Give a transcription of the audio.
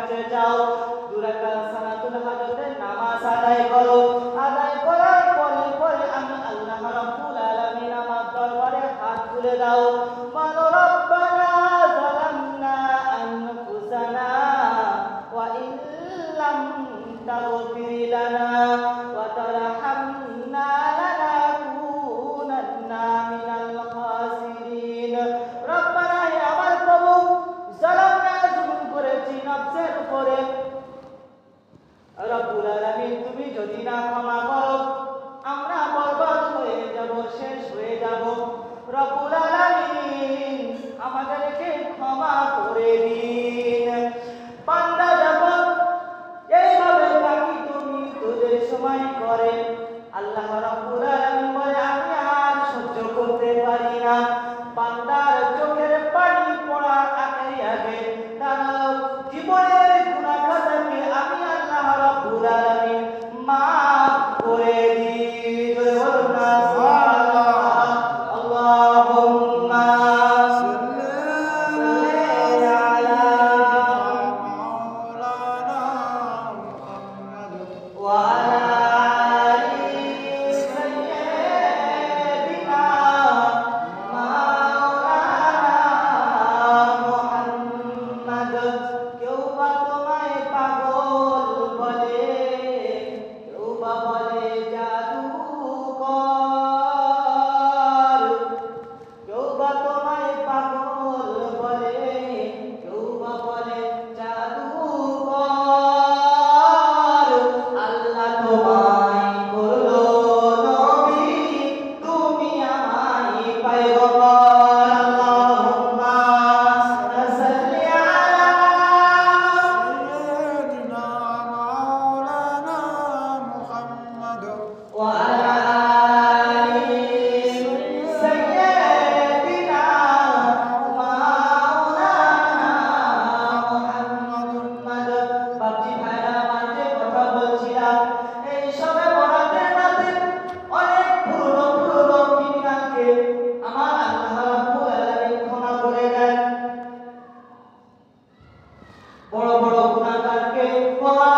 কাছে যাও, 2 রাকাত সালাতুল হাজতের নামাজ আদায় করো। আদায় করার পরে আমি আল্লাহ রাব্বুল আলামিন আমার দরবারে হাত তুলে দাও। বলো রব্বানা যালামনা আনফুসানা ওয়া ইল্লাম তাগফির লানা ওয়া তারহামনা লানাকুনান্না মিনাল খাসিরিন। রব্বানা, হে আমার প্রভু, যালামনা, জুলুম করেছি নফসের উপরে। রব্বুল আলামিন, তুমি যদি না ক্ষমা করো আমরা বরবাদ হয়ে যাব, শেষ হয়ে যাব। রব্বুল আলামিন, আমাদেরকে ক্ষমা করে দিন। বান্দা যখন এইভাবে তাকি তুমি তোদের সময় করে, আল্লাহ রাব্বুল আলামিন বলে আমি আর সহ্য করতে পারি না। বান্দার চোখের পানি পড়ার আগে তার জীবনের গুনাহ খাতাকে আমি আল্লাহ রাব্বুল আলামিন মাফ করে দিই। বলুন না সুবহানাল্লাহ। আল্লাহুম্মা সাল্লি আলা মাওলানা মুহাম্মদ ওয়া আলা আলি সাইয়্যিদিনা মাওলানা মুহাম্মদ। কেউ বা তোমায় পাগল বলে, কেউ বা বলে জাদুকর, কেউ বা তোমায় পাগল বলে, কেউ বা বলে জাদুকর। আল্লাহ তোমায় করলো নবী, তুমি আমায় পয়গম্বর। আল্লাহুম্মা সাল্লি আলা سيدنا مولانا محمد ওয়া আলা আলি সাইয়্যিদিনা মাওলানা মুহাম্মদ। বাপজি ভাইরা, আমার যে কথা বলছিলাম, এই সবে বরাতের রাতে অনেক পুরনো ক্রিমিনালকে আমার আল্লাহ রাব্বুল আলামিন ক্ষমা করে দেন। বড় বড় গুনাহগারকে ক্ষমা